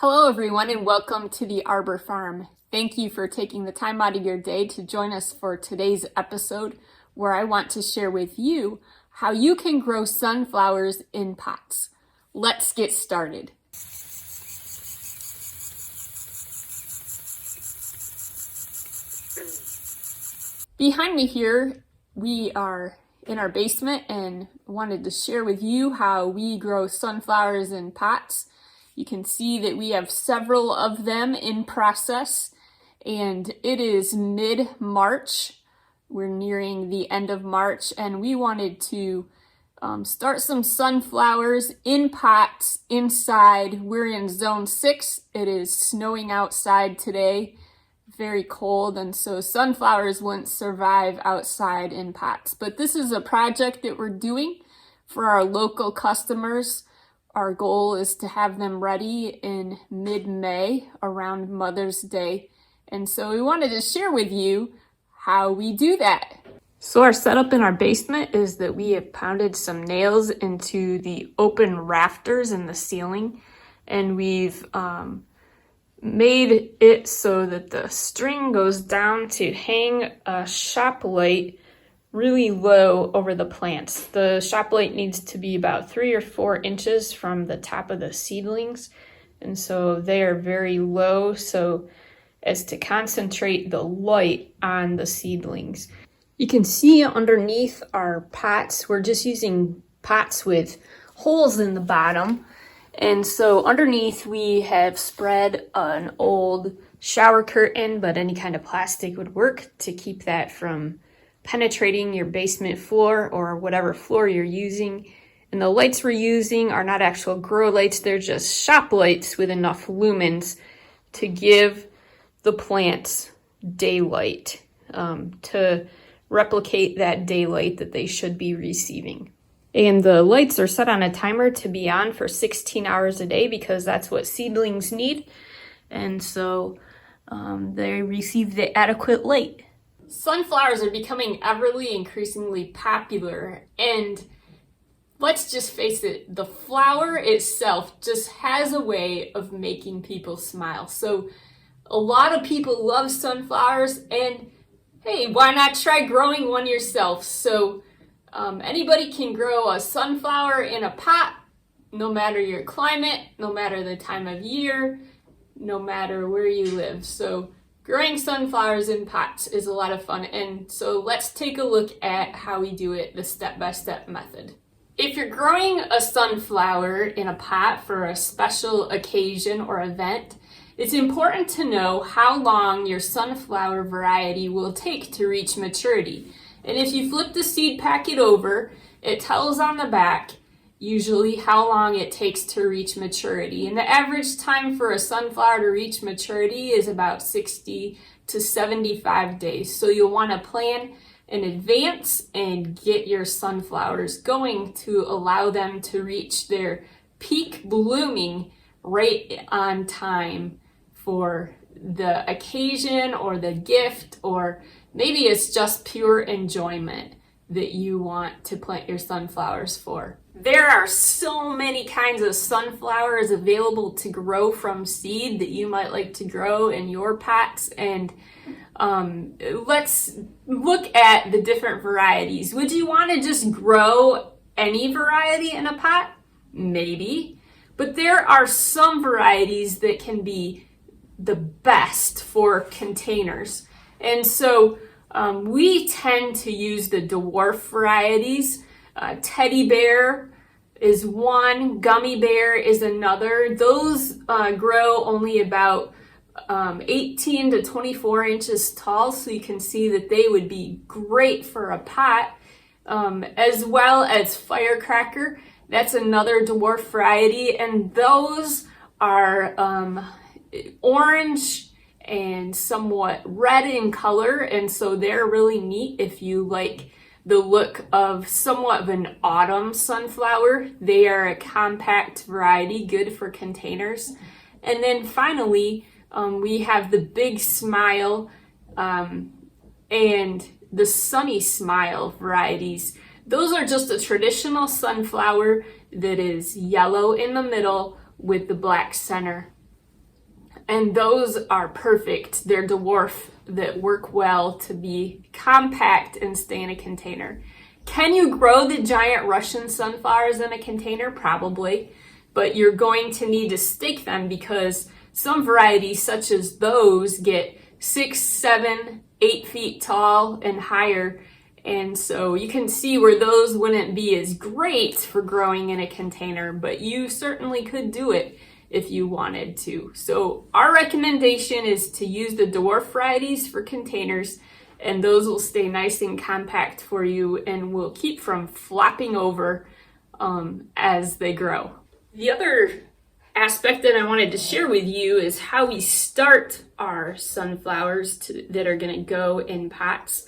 Hello everyone and welcome to the Arbor Farm. Thank you for taking the time out of your day to join us for today's episode where I want to share with you how you can grow sunflowers in pots. Let's get started. Behind me here, we are in our basement and wanted to share with you how we grow sunflowers in pots. You can see that we have several of them in process, and it is mid-March. We're nearing the end of March, and we wanted to start some sunflowers in pots inside. We're in zone 6. It is snowing outside today, very cold, and so sunflowers wouldn't survive outside in pots. But this is a project that we're doing for our local customers. Our goal is to have them ready in mid-May around Mother's Day. And so we wanted to share with you how we do that. So our setup in our basement is that we have pounded some nails into the open rafters in the ceiling. And we've made it so that the string goes down to hang a shop light really low over the plants. The shop light needs to be about 3 or 4 inches from the top of the seedlings. And so they are very low so as to concentrate the light on the seedlings. You can see underneath our pots, we're just using pots with holes in the bottom. And so underneath we have spread an old shower curtain, but any kind of plastic would work to keep that from penetrating your basement floor or whatever floor you're using. And the lights we're using are not actual grow lights, they're just shop lights with enough lumens to give the plants daylight, to replicate that daylight that they should be receiving. And the lights are set on a timer to be on for 16 hours a day because that's what seedlings need. And so they receive the adequate light. Sunflowers are becoming increasingly popular, and let's just face it, the flower itself just has a way of making people smile. So a lot of people love sunflowers, and hey, why not try growing one yourself? So anybody can grow a sunflower in a pot, no matter your climate, no matter the time of year, no matter where you live. So growing sunflowers in pots is a lot of fun, and so let's take a look at how we do it, the step-by-step method. If you're growing a sunflower in a pot for a special occasion or event, it's important to know how long your sunflower variety will take to reach maturity. And if you flip the seed packet over, it tells on the back usually how long it takes to reach maturity. And the average time for a sunflower to reach maturity is about 60 to 75 days. So you'll want to plan in advance and get your sunflowers going to allow them to reach their peak blooming right on time for the occasion or the gift, or maybe it's just pure enjoyment that you want to plant your sunflowers for. There are so many kinds of sunflowers available to grow from seed that you might like to grow in your pots, and let's look at the different varieties. Would you want to just grow any variety in a pot? Maybe, but there are some varieties that can be the best for containers, and so we tend to use the dwarf varieties. Teddy bear is one, gummy bear is another. Those grow only about 18 to 24 inches tall, so you can see that they would be great for a pot, as well as firecracker. That's another dwarf variety, and those are orange and somewhat red in color, and so they're really neat if you like the look of somewhat of an autumn sunflower. They are a compact variety, good for containers. And then finally, we have the Big Smile and the Sunny Smile varieties. Those are just a traditional sunflower that is yellow in the middle with the black center. And those are perfect. They're dwarf that work well to be compact and stay in a container. Can you grow the giant Russian sunflowers in a container? Probably, but you're going to need to stake them because some varieties such as those get 6, 7, 8 feet tall and higher. And so you can see where those wouldn't be as great for growing in a container, but you certainly could do it if you wanted to. So our recommendation is to use the dwarf varieties for containers, and those will stay nice and compact for you and will keep from flopping over as they grow. The other aspect that I wanted to share with you is how we start our sunflowers that are going to go in pots.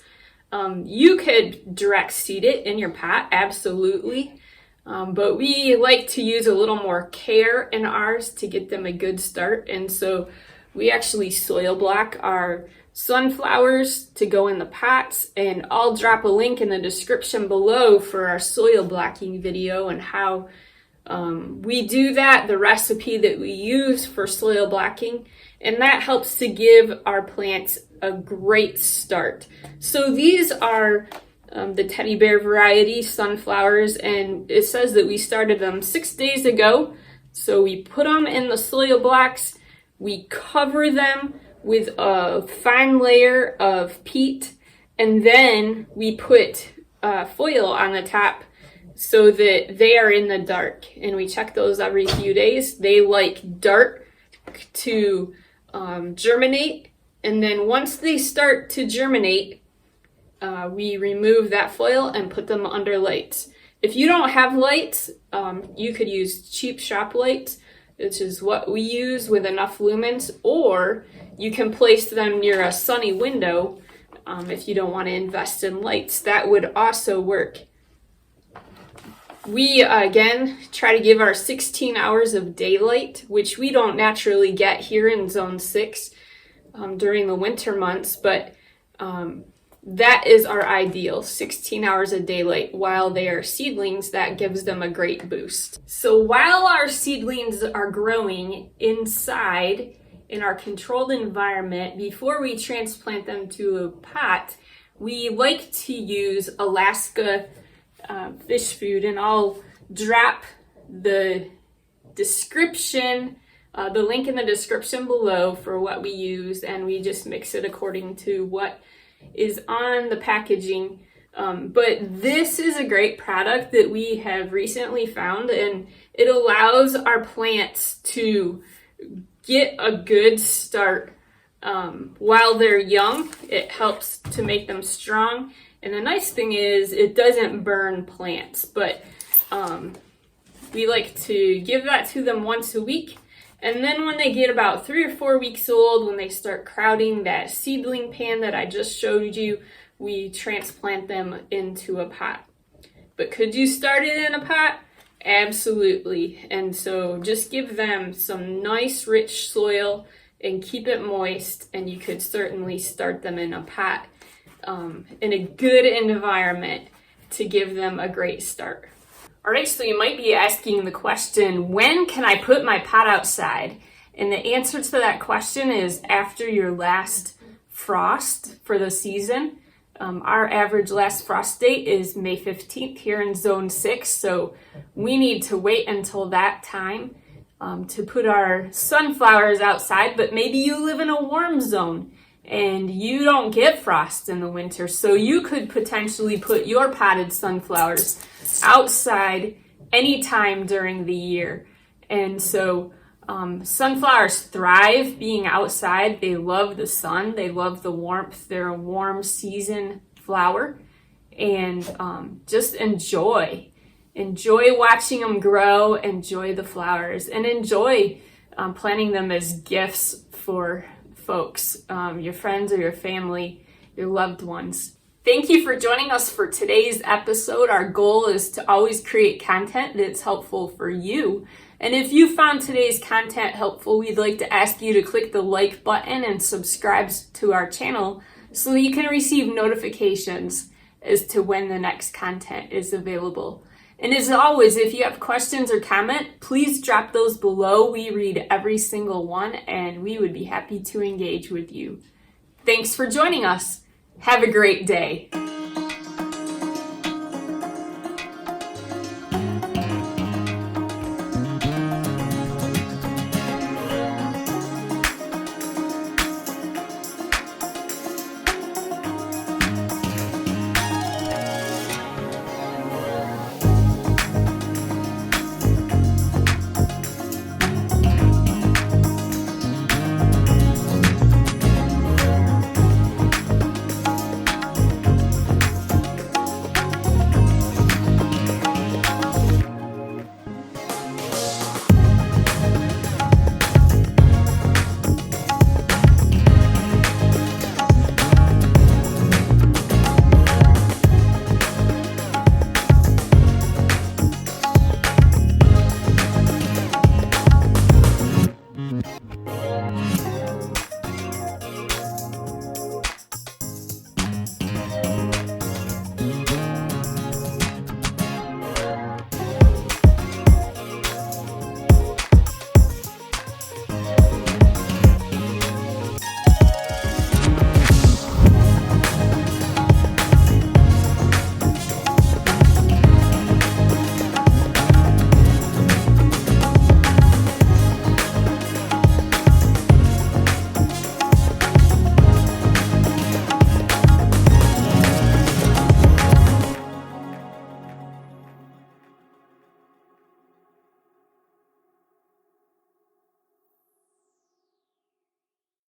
You could direct seed it in your pot, absolutely. But we like to use a little more care in ours to get them a good start. And so we actually soil block our sunflowers to go in the pots. And I'll drop a link in the description below for our soil blocking video and how we do that, the recipe that we use for soil blocking. And that helps to give our plants a great start. So these are the teddy bear variety sunflowers, and it says that we started them 6 days ago. So we put them in the soil blocks, we cover them with a fine layer of peat, and then we put foil on the top so that they are in the dark. And we check those every few days. They like dark to germinate, and then once they start to germinate, we remove that foil and put them under lights. If you don't have lights, you could use cheap shop lights, which is what we use with enough lumens, or you can place them near a sunny window if you don't want to invest in lights. That would also work. We, again, try to give our 16 hours of daylight, which we don't naturally get here in Zone 6 during the winter months, but that is our ideal, 16 hours of daylight. While they are seedlings, that gives them a great boost. So while our seedlings are growing inside in our controlled environment, before we transplant them to a pot, we like to use Alaska fish food, and I'll drop the description, the link in the description below for what we use, and we just mix it according to what is on the packaging. But this is a great product that we have recently found, and it allows our plants to get a good start while they're young. It helps to make them strong, and the nice thing is it doesn't burn plants, but we like to give that to them once a week. And then when they get about 3 or 4 weeks old, when they start crowding that seedling pan that I just showed you, we transplant them into a pot. But could you start it in a pot? Absolutely. And so just give them some nice rich soil and keep it moist, and you could certainly start them in a pot in a good environment to give them a great start. All right, so you might be asking the question, when can I put my pot outside? And the answer to that question is after your last frost for the season. Our average last frost date is May 15th here in Zone 6, so we need to wait until that time to put our sunflowers outside. But maybe you live in a warm zone and you don't get frost in the winter, so you could potentially put your potted sunflowers outside anytime during the year. And so sunflowers thrive being outside. They love the sun, they love the warmth. They're a warm season flower, and just enjoy watching them grow, enjoy the flowers, and enjoy planting them as gifts for folks, your friends or your family, your loved ones. Thank you for joining us for today's episode. Our goal is to always create content that's helpful for you. And if you found today's content helpful, we'd like to ask you to click the like button and subscribe to our channel so that you can receive notifications as to when the next content is available. And as always, if you have questions or comment, please drop those below. We read every single one and we would be happy to engage with you. Thanks for joining us. Have a great day.